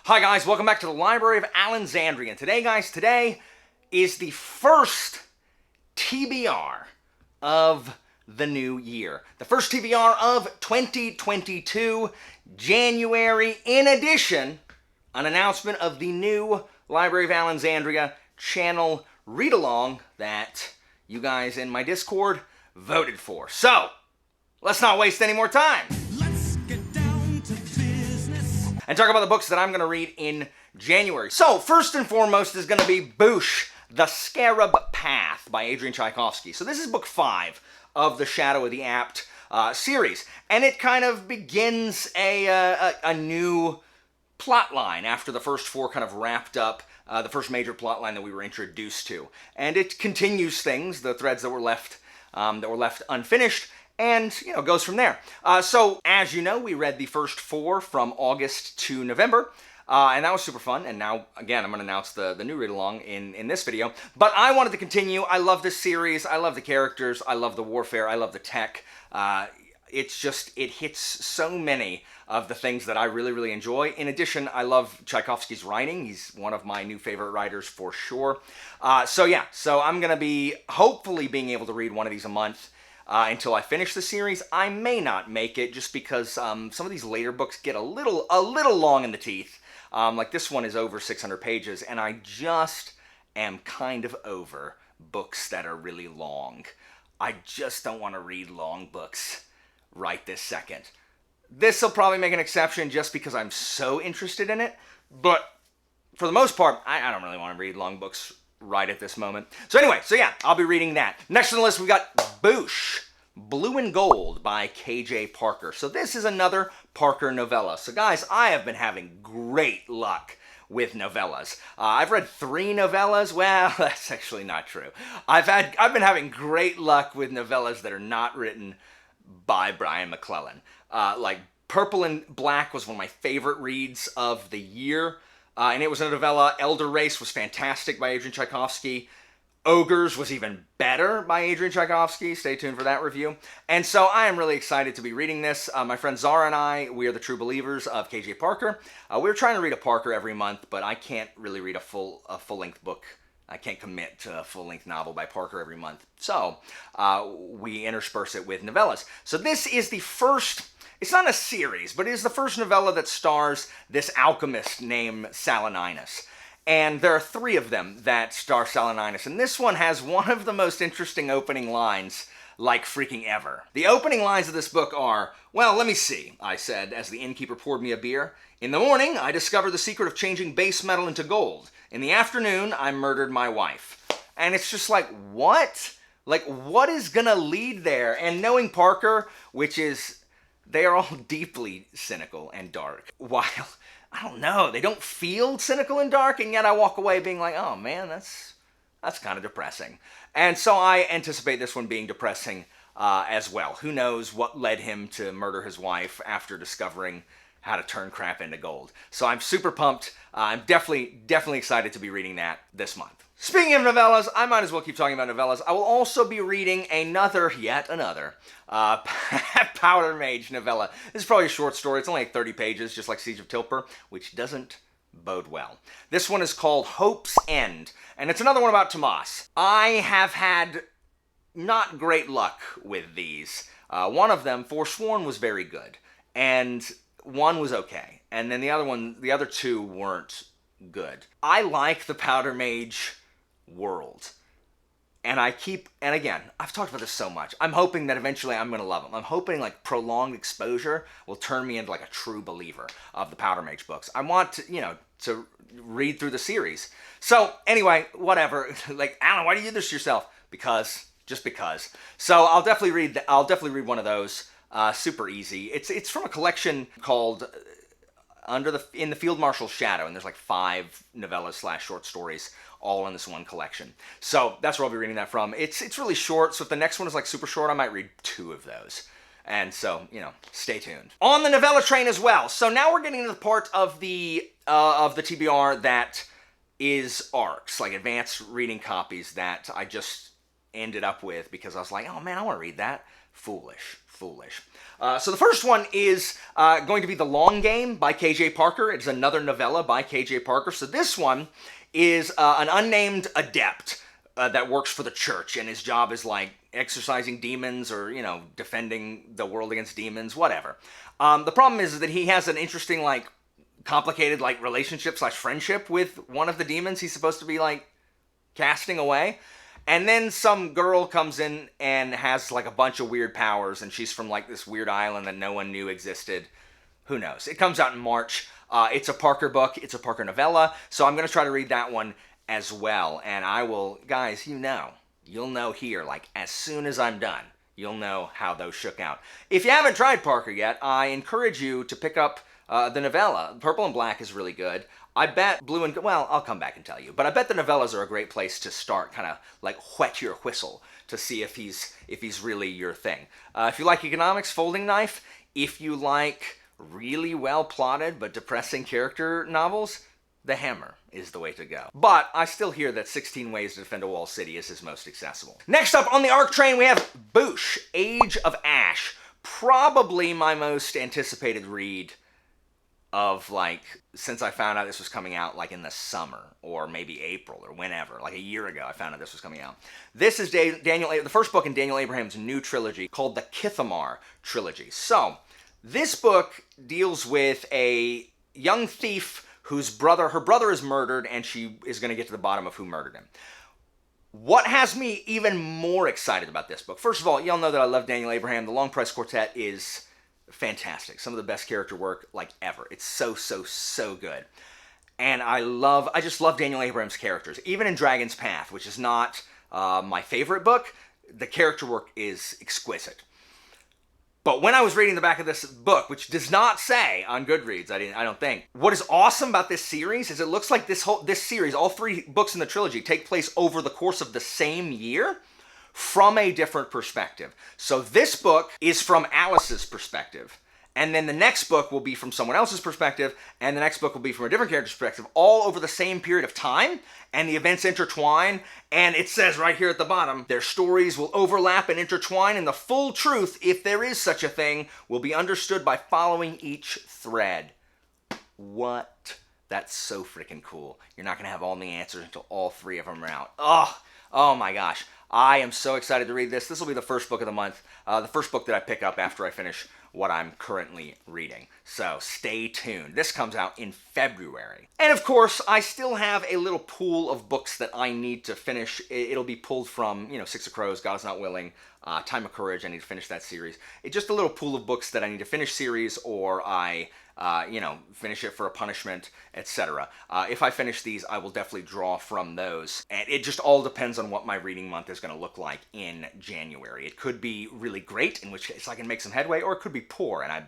Hi guys, welcome back to the Library of Alexandria. And today guys, today is the first TBR of the new year. The first TBR of 2022, January. In addition, an announcement of the new Library of Alexandria channel Readalong that you guys in my Discord voted for. So, let's not waste any more time. And talk about the books that I'm going to read in January. So, first and foremost is going to be Boosh, The Scarab Path by Adrian Tchaikovsky. So this is book 5 of the Shadow of the Apt series. And it kind of begins a new plot line after the first 4 kind of wrapped up the first major plot line that we were introduced to. And it continues things, the threads that were left unfinished, and, you know, goes from there. So, as you know, we read the first 4 from August to November, and that was super fun, and now, again, I'm going to announce the new read-along in this video. But I wanted to continue. I love this series. I love the characters. I love the warfare. I love the tech. It's just, it hits so many of the things that I really, really enjoy. In addition, I love Tchaikovsky's writing. He's one of my new favorite writers for sure. So I'm going to be hopefully being able to read one of these a month. Until I finish the series. I may not make it just because some of these later books get a little long in the teeth. Like this one is over 600 pages, and I just am kind of over books that are really long. I just don't want to read long books right this second. This will probably make an exception just because I'm so interested in it, but for the most part, I don't really want to read long books right at this moment. So anyway, I'll be reading that. Next on the list, we got Boosh, Blue and Gold by K.J. Parker. So this is another Parker novella. So guys, I have been having great luck with novellas. I've read 3 novellas. Well, that's actually not true. I've been having great luck with novellas that are not written by Brian McClellan. Like Purple and Black was one of my favorite reads of the year. And it was a novella. Elder Race was fantastic by Adrian Tchaikovsky. Ogres was even better by Adrian Tchaikovsky. Stay tuned for that review. And so I am really excited to be reading this. My friend Zara and I, we are the true believers of K.J. Parker. We're trying to read a Parker every month, but I can't really read a full-length book. I can't commit to a full-length novel by Parker every month. So we intersperse it with novellas. So this is the first... It's not a series, but it is the first novella that stars this alchemist named Saturninus. And there are 3 of them that star Saturninus. And this one has one of the most interesting opening lines like freaking ever. The opening lines of this book are, "Well, let me see," I said as the innkeeper poured me a beer. "In the morning, I discovered the secret of changing base metal into gold. In the afternoon, I murdered my wife." And it's just like, what? Like, what is gonna lead there? And knowing Parker, which is... They are all deeply cynical and dark. While, I don't know, they don't feel cynical and dark, and yet I walk away being like, oh man, that's kind of depressing. And so I anticipate this one being depressing as well. Who knows what led him to murder his wife after discovering how to turn crap into gold. So I'm super pumped. I'm definitely excited to be reading that this month. Speaking of novellas, I might as well keep talking about novellas. I will also be reading yet another Powder Mage novella. This is probably a short story. It's only like 30 pages, just like Siege of Tilper, which doesn't bode well. This one is called Hope's End, and it's another one about Tomas. I have had not great luck with these. One of them, Forsworn, was very good, and one was okay, and then the other 2 weren't good. I like the Powder Mage world. And again, I've talked about this so much. I'm hoping that eventually I'm going to love them. I'm hoping like prolonged exposure will turn me into like a true believer of the Powder Mage books. I want to, to read through the series. So anyway, whatever. Like, Alan, why do you do this to yourself? Just because. So I'll definitely read one of those. Super easy. It's from a collection called in the Field Marshal's Shadow, and there's like 5 novellas / short stories all in this one collection. So that's where I'll be reading that from. It's really short, so if the next one is like super short, I might read 2 of those. And so, stay tuned. On the novella train as well. So now we're getting to the part of the TBR that is ARCs, like advanced reading copies that I just ended up with because I was like, oh man, I want to read that. Foolish. So the first one is going to be The Long Game by K.J. Parker. It's another novella by K.J. Parker. So this one is an unnamed adept that works for the church, and his job is like exorcising demons or, you know, defending the world against demons, whatever. The problem is that he has an interesting, like, complicated, like, relationship / friendship with one of the demons he's supposed to be, like, casting away. And then some girl comes in and has, like, a bunch of weird powers, and she's from, like, this weird island that no one knew existed. Who knows? It comes out in March. It's a Parker book. It's a Parker novella. So I'm going to try to read that one as well. And I will, guys, you'll know here, like, as soon as I'm done, you'll know how those shook out. If you haven't tried Parker yet, I encourage you to pick up the novella. Purple and Black is really good. I bet Blue and... Well, I'll come back and tell you. But I bet the novellas are a great place to start, kind of like whet your whistle to see if he's really your thing. If you like economics, Folding Knife. If you like really well-plotted but depressing character novels, The Hammer is the way to go. But I still hear that 16 Ways to Defend a Wall City is his most accessible. Next up on the ARC train, we have Boosh, Age of Ash. Probably my most anticipated read of, like, since I found out this was coming out, like, in the summer, or maybe April, or whenever, like a year ago I found out this was coming out. This is the first book in Daniel Abraham's new trilogy called the Kithamar trilogy. So, this book deals with a young thief her brother is murdered, and she is going to get to the bottom of who murdered him. What has me even more excited about this book? First of all, y'all know that I love Daniel Abraham. The Long Press Quartet is fantastic. Some of the best character work, like, ever. It's so good. And I just love Daniel Abraham's characters. Even in Dragon's Path, which is not my favorite book, the character work is exquisite. But when I was reading the back of this book, which does not say on Goodreads, I don't think, what is awesome about this series is it looks like this series, all 3 books in the trilogy, take place over the course of the same year from a different perspective. So this book is from Alys's perspective, and then the next book will be from someone else's perspective, and the next book will be from a different character's perspective, all over the same period of time, and the events intertwine, and it says right here at the bottom, their stories will overlap and intertwine, and the full truth, if there is such a thing, will be understood by following each thread. What? That's so freaking cool. You're not going to have all the answers until all 3 of them are out. Oh my gosh. I am so excited to read this. This will be the first book of the month, the first book that I pick up after I finish what I'm currently reading. So stay tuned. This comes out in February. And of course, I still have a little pool of books that I need to finish. It'll be pulled from, Six of Crows, God Is Not Willing, Time of Courage. I need to finish that series. It's just a little pool of books that I need to finish series, or I finish it for a punishment, etc. If I finish these, I will definitely draw from those. And it just all depends on what my reading month is going to look like in January. It could be really great, in which case I can make some headway, or it could be poor, and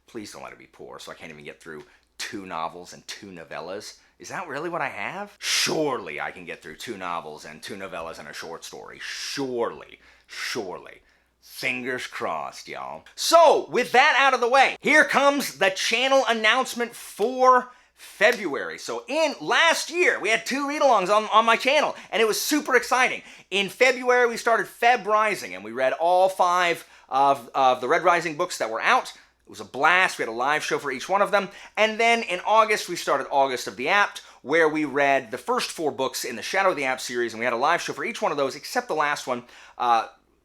please don't let it be poor, so I can't even get through 2 novels and 2 novellas. Is that really what I have? Surely I can get through 2 novels and 2 novellas and a short story. Surely. Fingers crossed, y'all. So, with that out of the way, here comes the channel announcement for February. So, last year, we had 2 read-alongs on my channel, and it was super exciting. In February, we started Feb Rising, and we read all 5 of the Red Rising books that were out. It was a blast. We had a live show for each one of them. And then in August, we started August of the Apt, where we read the first 4 books in the Shadow of the Apt series, and we had a live show for each one of those, except the last one.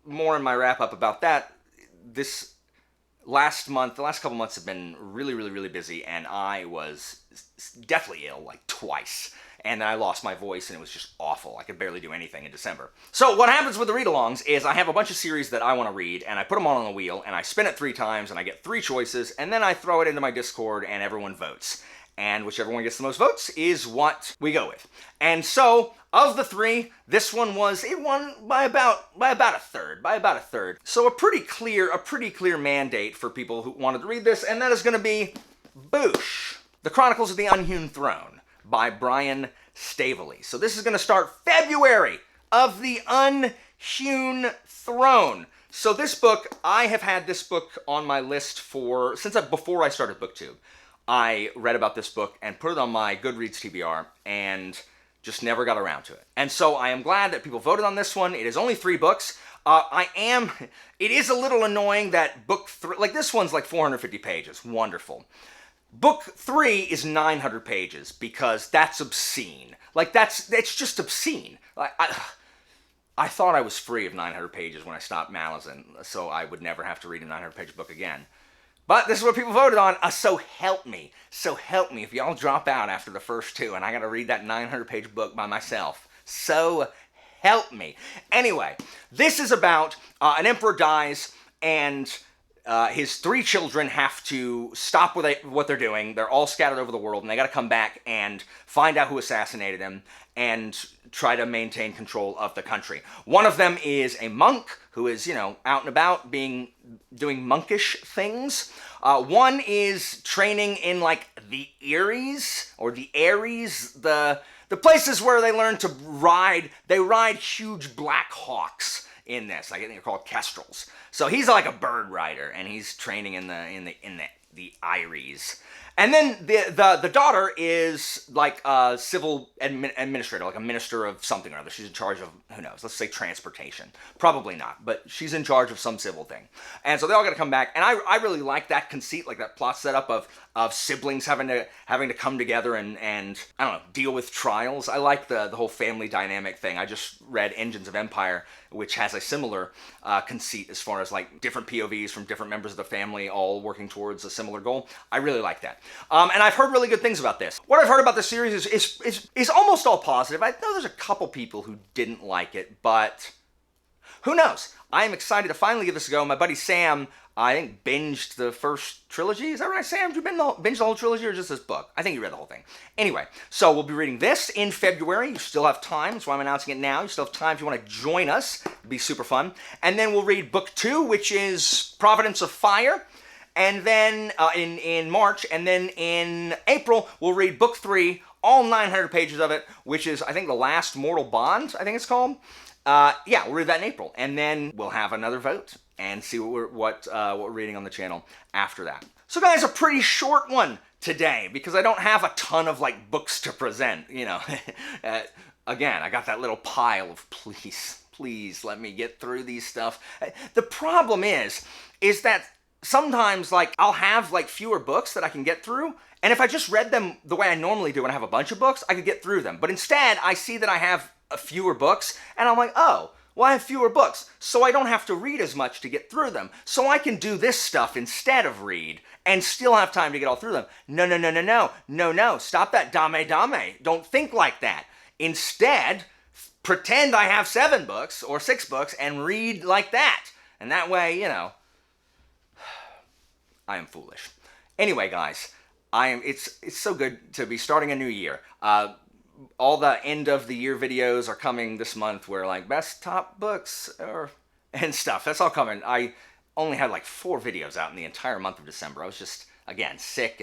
More in my wrap-up about that. This last month, the last couple months have been really busy, and I was deathly ill, like twice. And then I lost my voice, and it was just awful. I could barely do anything in December. So what happens with the read-alongs is I have a bunch of series that I want to read, and I put them all on the wheel, and I spin it 3 times, and I get 3 choices, and then I throw it into my Discord, and everyone votes. And whichever one gets the most votes is what we go with. And so, of the 3, this one won by about a third. So a pretty clear mandate for people who wanted to read this, and that is going to be Boosh, The Chronicles of the Unhewn Throne by Brian Staveley. So this is going to start February of the Unhewn Throne. So this book, I have had this book on my list before I started BookTube. I read about this book and put it on my Goodreads TBR, and Just never got around to it. And so I am glad that people voted on this one. It is only 3 books. It is a little annoying that book 3, like this one's like 450 pages. Wonderful. Book 3 is 900 pages because that's obscene. Like it's just obscene. Like I thought I was free of 900 pages when I stopped Malazan, so I would never have to read a 900-page book again. But this is what people voted on, so help me. So help me if y'all drop out after the first 2 and I gotta read that 900-page book by myself. So help me. Anyway, this is about an emperor dies and his 3 children have to stop what they're doing. They're all scattered over the world and they gotta come back and find out who assassinated him and try to maintain control of the country. One of them is a monk who is, out and about doing monkish things. One is training in like the Aries, the places where they learn to ride. They ride huge black hawks in this. I think they're called kestrels. So he's like a bird rider, and he's training in the Aries. And then the daughter is like a civil administrator, like a minister of something or other. She's in charge of, who knows, let's say transportation. Probably not, but she's in charge of some civil thing. And so they all got to come back. And I really like that conceit, like that plot setup of siblings having to come together and I don't know, deal with trials. I like the whole family dynamic thing. I just read Engines of Empire, which has a similar conceit as far as like different POVs from different members of the family all working towards a similar goal. I really like that. And I've heard really good things about this. What I've heard about this series is almost all positive. I know there's a couple people who didn't like it, but who knows? I am excited to finally give this a go. My buddy Sam, I think, binged the first trilogy. Is that right, Sam? Did you binge the whole trilogy or just this book? I think you read the whole thing. Anyway, so we'll be reading this in February. You still have time. That's why I'm announcing it now. You still have time if you want to join us. It'll be super fun. And then we'll read book 2, which is Providence of Fire. And then in March, and then in April, we'll read book 3, all 900 pages of it, which is, I think, The Last Mortal Bond, I think it's called. Yeah, we'll read that in April. And then we'll have another vote and see what we're reading on the channel after that. So guys, a pretty short one today because I don't have a ton of like books to present, Again, I got that little pile of please let me get through these stuff. The problem is that sometimes, like, I'll have, like, fewer books that I can get through, and if I just read them the way I normally do and I have a bunch of books, I could get through them. But instead, I see that I have fewer books, and I'm like, oh, well, I have fewer books, so I don't have to read as much to get through them. So I can do this stuff instead of read, and still have time to get all through them. No, stop that, dame. Don't think like that. Instead, pretend I have 7 books, or 6 books, and read like that. And that way, I am foolish. Anyway, guys, it's so good to be starting a new year. All the end of the year videos are coming this month where like best top books and stuff. That's all coming. I only had like 4 videos out in the entire month of December. I was just, again, sick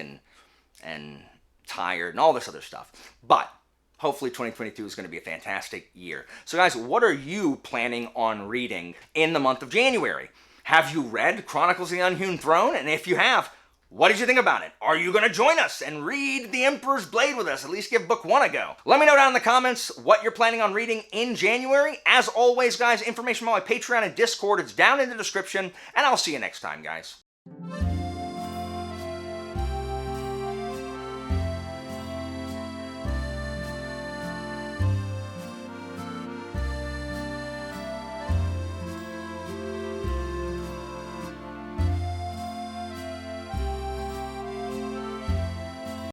and tired and all this other stuff. But hopefully 2022 is going to be a fantastic year. So guys, what are you planning on reading in the month of January? Have you read Chronicles of the Unhewn Throne? And if you have, what did you think about it? Are you going to join us and read The Emperor's Blade with us? At least give book 1 a go. Let me know down in the comments what you're planning on reading in January. As always, guys, information about my Patreon and Discord is down in the description, and I'll see you next time, guys.